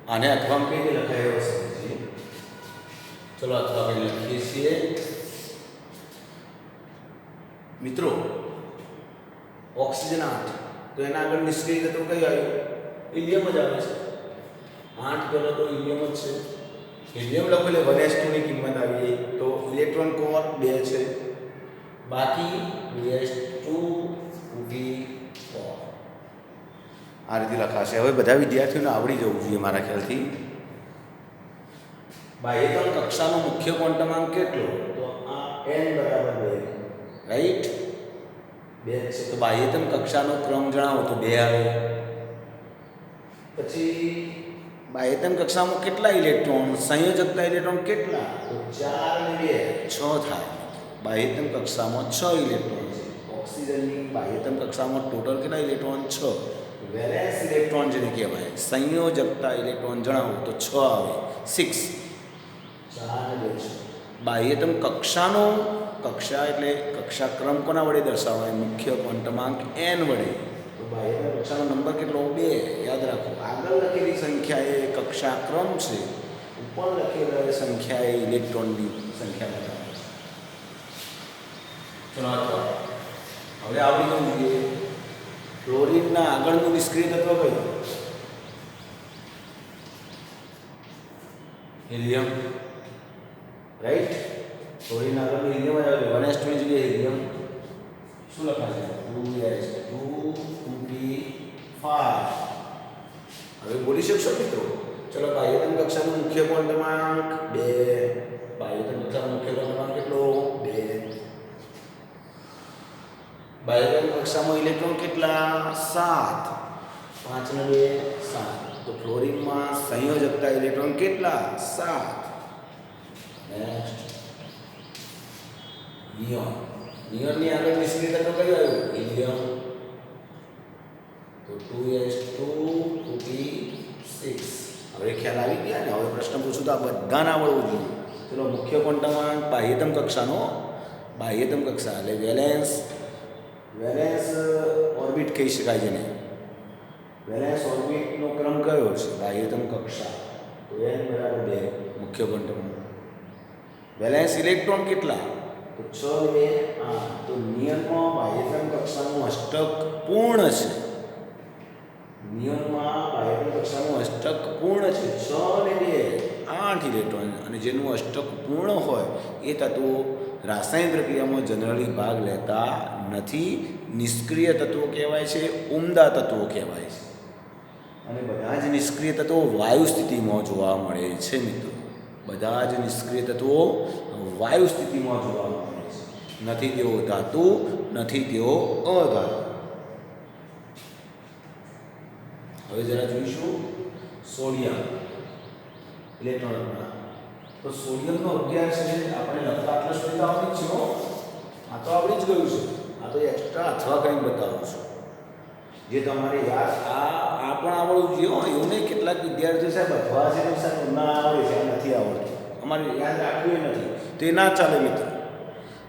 આને અથવા કઈ રીતે લખાય એવો સમજીએ. ચલો અથવા કઈ લખીએ છીએ. મિત્રો ઓક્સિજન 8 તો એના આગળ નિષ્ક્રિય તત્વ કયું આવ્યું? હિલિયમ જ આવે છે. 8 પેલો તો હિલિયમ જ છે. હિલિયમ લખો એટલે 1s2 ની કિંમત આવી તો ઇલેક્ટ્રોન કોર 2 છે, બાકી 2s2 2p4 આ રીતે લખાશે. હવે બધા વિદ્યાર્થીઓને આવડી જવું જોઈએ મારા ખ્યાલથી. બાહ્યતમ કક્ષાનો મુખ્ય ક્વોન્ટમાંક કેટલો? તો આ n બરાબર 2, રાઈટ? 2 છે. તો બાહ્યતમ કક્ષાનો ક્રમ જણાવો તો 2 આવે. પછી બાહ્યતમ કક્ષામાં કેટલા ઇલેક્ટ્રોન, સંયોજકતા ઇલેક્ટ્રોન કેટલા? તો 4 અને 2 6 થાય. બાહ્યતમ કક્ષામાં 6 ઇલેક્ટ્રોન છે. ઓક્સિજનની બાહ્યતમ કક્ષામાં ટોટલ કેટલા ઇલેક્ટ્રોન? 6. વેલેન્સ ઇલેક્ટ્રોન જેને કહેવાય, સંયોજકતા ઇલેક્ટ્રોન જણાવો તો 6 આવે. 6 4 અને 2 બાહ્યતમ કક્ષાનો, કક્ષા એટલે કક્ષા ક્રમ કોના વડે દર્શાવાય? મુખ્ય ક્વોન્ટમાંક n વડે. તો બાહ્યતમ કક્ષાનો નંબર કેટલો? 2. યાદ રાખો. આગળ લખેલી સંખ્યા એ કક્ષા ક્રમ છે, ઉપર લખેલી સંખ્યા એ ઇલેક્ટ્રોનની સંખ્યા બતાવે છે. ચલો હવે આવડી જવું જોઈએ. ફ્લોરિનના આગળનું નિષ્ક્રિય તત્વ કયું? Helium, right? ફ્લોરિન આગળનું હિલિયમ જ આવે. 1s2 ની જગ્યાએ હિલિયમ શું લખાશે? 2s2 2p5. હવે બોલી શકશો મિત્રો? ચલો બાહ્યતમ કક્ષાનું મુખ્ય ક્વોન્ટમાંક 2. બાહ્યતમ કક્ષાનો મુખ્ય ક્વોન્ટમાંક કેટલો? 2. બાહ્યતમ કક્ષામાં ઇલેક્ટ્રોન કેટલા? 7. 5 અને 2 7. તો ફ્લોરિનમાં સંયોજકતા ઇલેક્ટ્રોન કેટલા? 7. Next neon. નિયોનની આગળ નિષ્ક્રિય તત્વ કયું આવ્યું? હિલિયમ. તો 2s2 2p6. હવે ખ્યાલ આવી ગયા ને? હવે પ્રશ્ન પૂછું તો આ બધાને આવડવું જોઈએ. ચલો મુખ્ય ક્વોન્ટમાંક બાહ્યતમ કક્ષાનો, બાહ્યતમ કક્ષા એટલે વેલેન્સ, વેલેન્સ ઓર્બિટ કહી શકાય છે ને. વેલેન્સ ઓર્બિટનો ક્રમ કયો છે? બાહ્યતમ કક્ષા. તો n બરાબર 2 મુખ્ય ક્વોન્ટમ. વેલેન્સ ઇલેક્ટ્રોન કેટલા? તો 6 2 8. તો નિયનમાં બાહ્યતમ કક્ષાનું અષ્ટક પૂર્ણ છે. નિયમમાં બાહ્યતમ કક્ષાનું અષ્ટક પૂર્ણ છે. 6 અને 2 8 ઇલેક્ટ્રોન. અને જેનું અષ્ટક પૂર્ણ હોય એ તત્વો રાસાયણિક પ્રક્રિયામાં જનરલી ભાગ લેતા નથી. નિષ્ક્રિય તત્વો કહેવાય છે, ઉમદા તત્વો કહેવાય છે. અને બધા જ નિષ્ક્રિય તત્વો વાયુ સ્થિતિમાં જોવા મળે છે મિત્રો. બધા જ નિષ્ક્રિય તત્વો વાયુ સ્થિતિમાં જોવા મળે છે. નથી તેઓ ધાતુ, નથી તેઓ અધાતુ. હવે જરા જોઈશું સોડિયમ ઇલેક્ટ્રોનના. તો સોડિયમનો 11 છે. આપણે લખતા આટલા સુધી તો આવડી જ છે. આ તો આવડી જ ગયું છે. આ તો એક્સ્ટ્રા અથવા કંઈ બતાવું છું જે તમારે યાદ આ પણ આવડવું જોઈએ. એવું નહીં કેટલાક વિદ્યાર્થીઓ સાહેબ અથવા છે તો સાહેબ ના આવડે છે, નથી આવડતું, અમારે યાદ રાખવું નથી, તે ના ચાલે મિત્રો.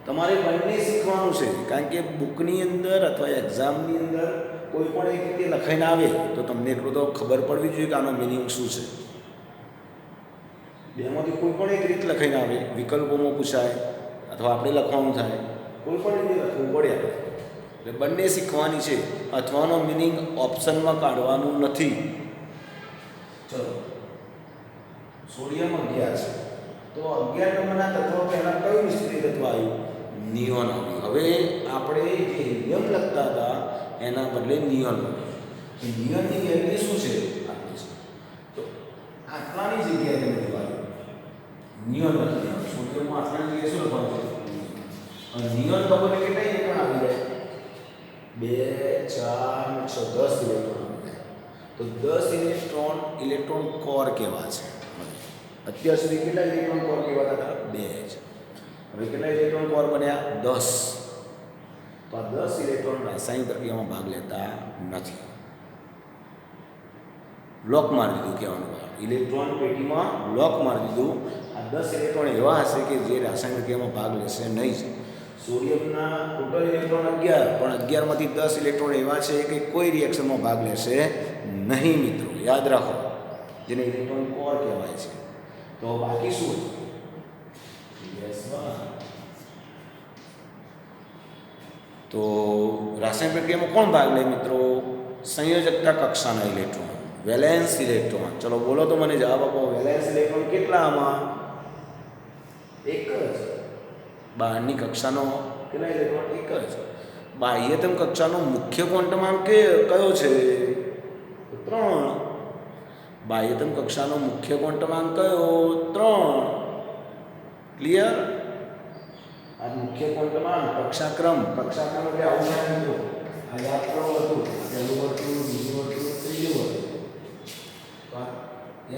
તમારે બંને શીખવાનું છે. કારણ કે બુકની અંદર અથવા એક્ઝામની અંદર કોઈ પણ એક રીતે લખાઈને આવે તો તમને એટલું તો ખબર પડવી જોઈએ કે આનો મિનિંગ શું છે. બેમાંથી કોઈ પણ એક રીત લખાઈને આવે, વિકલ્પોમાં પૂછાય અથવા આપણે લખવાનું થાય, કોઈ પણ રીતે લખવું પડે. એટલે બંને શીખવાની છે. અથવાનો મિનિંગ ઓપ્શનમાં કાઢવાનું નથી. ચલો સોડિયમ 11 છે. તો 11 નંબરના તત્વ પહેલાં કયું નિષ્ક્રિય તત્વ આવ્યું? નિયોન આવ્યું. હવે આપણે જે હિલિયમ લખતા હતા એના બદલે નિયોન લખ્યું. નિયોનની વેલ્યુ શું છે? તો આટલાની જગ્યાએ તમે જોવાનું નિયોન લખી દેવાનું. સોડિયમમાં આટલાની જગ્યાએ શું લખવાનું છે? નિયોન ખબર કેટલા ઇલેક્ટ્રોન આવી જાય? 2 4 6 10 ઇલેક્ટ્રોન આવી જાય. તો 10 ઇલેક્ટ્રોન ઇલેક્ટ્રોન કોર કેવા છે? અત્યાર સુધી કેટલા ઇલેક્ટ્રોન કોર કહેવાતા હતા? 2 છે. હવે કેટલા ઇલેક્ટ્રોન કોર બન્યા? 10. તો આ 10 ઇલેક્ટ્રોન રાસાયણિક પ્રક્રિયામાં ભાગ લેતા નથી. બ્લોક મારી દીધું કહેવાનું. ઇલેક્ટ્રોન પેટીમાં બ્લોક મારી દીધું. આ 10 ઇલેક્ટ્રોન એવા હશે કે જે રાસાયણિક પ્રક્રિયામાં ભાગ લેશે નહીં. સોડિયમના ટોટલ ઇલેક્ટ્રોન 11, પણ 11માંથી 10 ઇલેક્ટ્રોન એવા છે કે કોઈ રિએક્શનમાં ભાગ લેશે નહીં મિત્રો, યાદ રાખો, જેને ઇલેક્ટ્રોન કોર કહેવાય છે. તો બાકી શું? તો રાસાયણિક પ્રક્રિયામાં કોણ ભાગ લે મિત્રો? સંયોજકતા કક્ષાના ઇલેક્ટ્રોન, વેલેન્સ ઇલેક્ટ્રોન. ચલો બોલો તો મને જવાબ આપો. વેલેન્સ ઇલેક્ટ્રોન કેટલા આમાં? એક જ. બહારની કક્ષાનો કેટલા ઇલેક્ટ્રોન? એક જ. બાહ્યતમ કક્ષાનો મુખ્ય ક્વોન્ટમાંક કયો છે? 3. બાહ્યતમ કક્ષાનો મુખ્ય ક્વોન્ટમાંક કયો? 3. ક્લિયર? આ મુખ્ય ક્વોન્ટમાંક કક્ષાક્રમ એટલે આવું થાય મિત્રો. આ યાદ કરો હતું. પહેલું વર્તુળ, બીજું વર્તુળ, ત્રીજું વર્તુળ.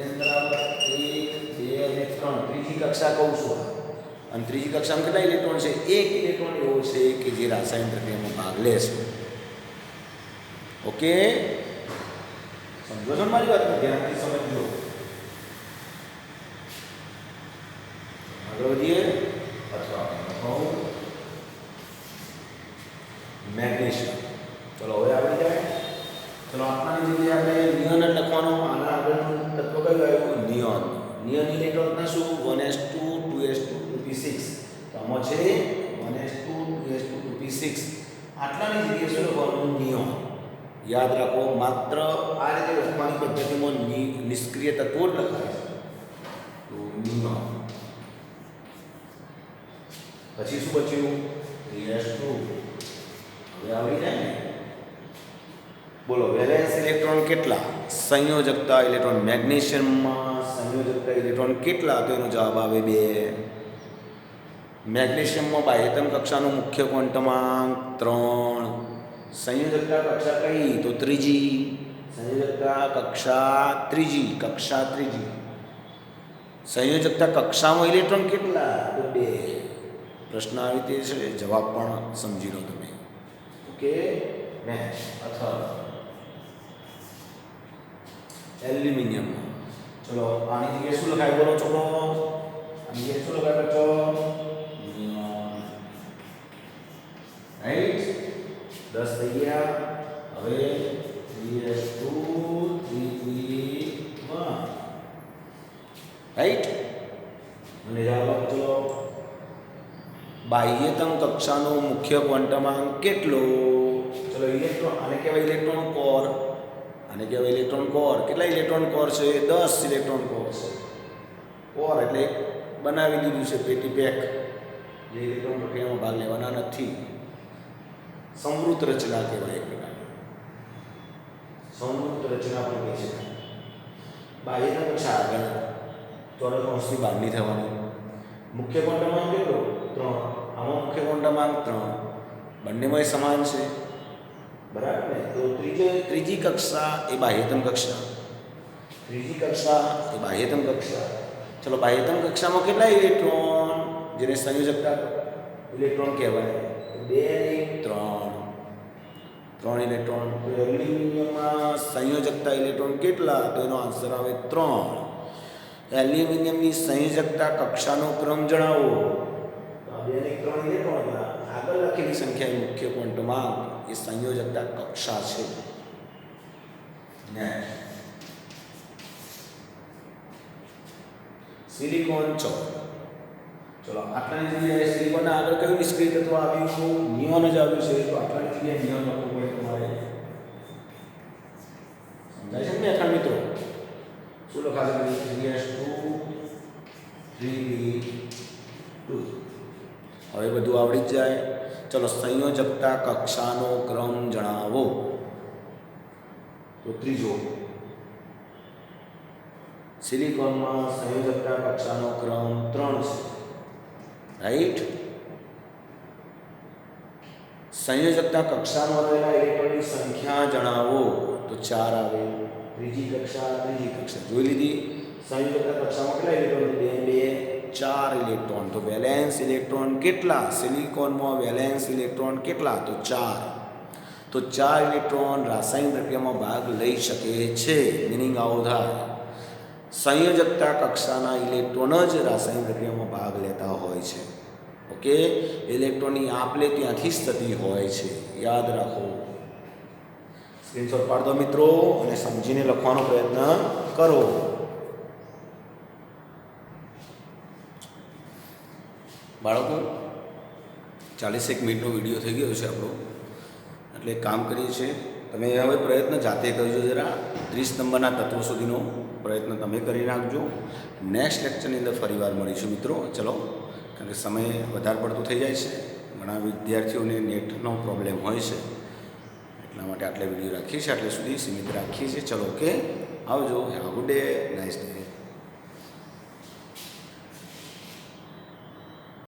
એન બરાબર 1, 2 અને 3. ત્રીજી કક્ષા કહું છું. અને ત્રીજી કક્ષામાં કેટલા ઇલેક્ટ્રોન છે? એક ઇલેક્ટ્રોન એવો છે કે જે રાસાયણિક પ્રક્રિયામાં ભાગ લે છે. ઓકે, સમજો છો મારી વાત? ધ્યાનથી સમજજો. આગળ વધીએ. અથવા મેગ્નેશિયમ. ચલો હવે આવડી જાય. ચલો આપણાની જગ્યાએ આપણે નિયોન લખવાનો. આના આગળનું તત્વ કયું આવ્યું? નિયોન. નિયોન ઇલેક્ટ્રોનના શું? 1s2 2s2 2p6. તો આમાં છે 1s2 2s2 2p6. આટલાની જગ્યાએ શું લખવાનું? નિયોન. યાદ રાખો, માત્ર આ રીતે લખવાની પદ્ધતિમાં નિષ્ક્રિય તત્વો જ લખાય છે. તો નિયોન. પછી શું બચ્યું? 3s2. હવે આવડી જાય ને? બોલો, વેલેન્સ ઇલેક્ટ્રોન કેટલા? સંયોજકતા ઇલેક્ટ્રોન. મેગ્નેશિયમમાં સંયોજકતા ઇલેક્ટ્રોન કેટલા? તો એનો જવાબ આવે 2. મેગ્નેશિયમમાં બાહ્યતમ કક્ષાનો મુખ્ય ક્વોન્ટમાંક 3. સંયોજકતા કક્ષા કઈ? તો ત્રીજી. સંયોજકતા કક્ષા ત્રીજી. સંયોજકતા કક્ષામાં ઇલેક્ટ્રોન કેટલા? તો 2. પ્રશ્ન આવી તે છે, જવાબ પણ સમજી લો તમે. Okay, next. અથવા એલ્યુમિનિયમ. ચલો આની જગ્યાએ શું લખાય? બોલો છોકરો. આની જગ્યાએ શું લખાય બચ્ચો? રાઈટ. 10 થઈ ગયા. હવે 3s2 3p1. રાઈટ. મને જવાબ આપજો. બાહ્યતમ કક્ષાનો મુખ્ય ક્વોન્ટમાંક કેટલો? ચલો ઇલેક્ટ્રોન, આને કહેવાય ઇલેક્ટ્રોન કોર. આને કહેવાય ઇલેક્ટ્રોન કોર. કેટલા ઇલેક્ટ્રોન કોર છે? 10 ઇલેક્ટ્રોન કોર છે. કોર એટલે બનાવી દીધું છે પેટી પેક, જે ઇલેક્ટ્રોન પ્રક્રિયામાં ભાગ લેવાના નથી. સમૃદ્ધ રચના કહેવાય એક પ્રકારની. સમૃદ્ધ રચના પણ કહે છે. બાહ્યતમ કક્ષા આગળ ચોરસ અંશની બહારની થવાની. મુખ્ય ક્વોન્ટમાંક કેટલો? 3. આમાં મુખ્ય ક્વોન્ટમાંક 3. બંનેમાં સમાન છે, બરાબર ને? તો ત્રીજી કક્ષા એ બાહ્યતમ કક્ષા. ચલો બાહ્યતમ કક્ષામાં કેટલા ઇલેક્ટ્રોન? જેને સંયોજકતા ઇલેક્ટ્રોન કહેવાય. 2 અને 3 ઇલેક્ટ્રોન. તો એલ્યુમિનિયમમાં સંયોજકતા ઇલેક્ટ્રોન કેટલા? તો એનો આન્સર આવે 3. એલ્યુમિનિયમની સંયોજકતા કક્ષાનો ક્રમ જણાવો. તો 2 અને 3 ઇલેક્ટ્રોન આગળ લખેલી સંખ્યા મુખ્ય ક્વોન્ટમાંક એ સંયોજકતા કક્ષા છે. Next silicon 14. ચલો આટલાની જગ્યાએ સિલિકોનના આગળ કયું નિષ્ક્રિય તત્વ આવ્યું? નિયોન જ આવ્યું છે. તો આટલાની જગ્યાએ નિયોન લખવું પડે તમારે. સમજાય છે ને આટલા મિત્રો? શું લખાશે? 3s2 3p2. હવે બધું આવડી જ જાય. ચલો સંયોજકતા કક્ષાનો ક્રમ જણાવો. તો ત્રીજો, સિલિકોનમાં સંયોજકતા કક્ષાનો ક્રમ 3 છે. રાઈટ. સંયોજકતા કક્ષામાં રહેલા ઇલેક્ટ્રોનની સંખ્યા જણાવો. તો 4 આવે. ત્રીજી કક્ષા જોઈ લીધી. સંયોજકતા કક્ષામાં કેટલા ઇલેક્ટ્રોન? 2 4 ઇલેક્ટ્રોન. તો વેલેન્સ ઇલેક્ટ્રોન કેટલા? સિલિકોનમાં વેલેન્સ ઇલેક્ટ્રોન કેટલા? તો 4. તો 4 ઇલેક્ટ્રોન રાસાયણિક પ્રક્રિયામાં ભાગ લઈ શકે છે. મિનિંગ આવો થાય, સંયોજકતા કક્ષાના ઇલેક્ટ્રોન જ રાસાયણિક પ્રક્રિયામાં ભાગ લેતા હોય છે. ઓકે, ઇલેક્ટ્રોનની આપ લે ત્યાંથી જ થતી હોય છે. યાદ રાખો, સ્ક્રીનશોટ પાડો મિત્રો અને સમજીને લખવાનો પ્રયત્ન કરો. બાળકો 41 મિનિટનો વિડીયો થઈ ગયો છે આપણો, એટલે એક કામ કરીએ છીએ, તમે હવે પ્રયત્ન જાતે કરજો. જરા 30 નંબરના તત્વો સુધીનો પ્રયત્ન તમે કરી નાખજો. નેક્સ્ટ લેક્ચરની અંદર ફરીવાર મળીશું મિત્રો. ચલો, કારણ કે સમય વધારે પડતો થઈ જાય છે, ઘણા વિદ્યાર્થીઓને નેટનો પ્રોબ્લેમ હોય છે, એટલા માટે આટલા વિડીયો રાખીએ છીએ, આટલે સુધી સીમિત રાખીએ છીએ. ચલો, ઓકે, આવજો. Have a good day, nice day.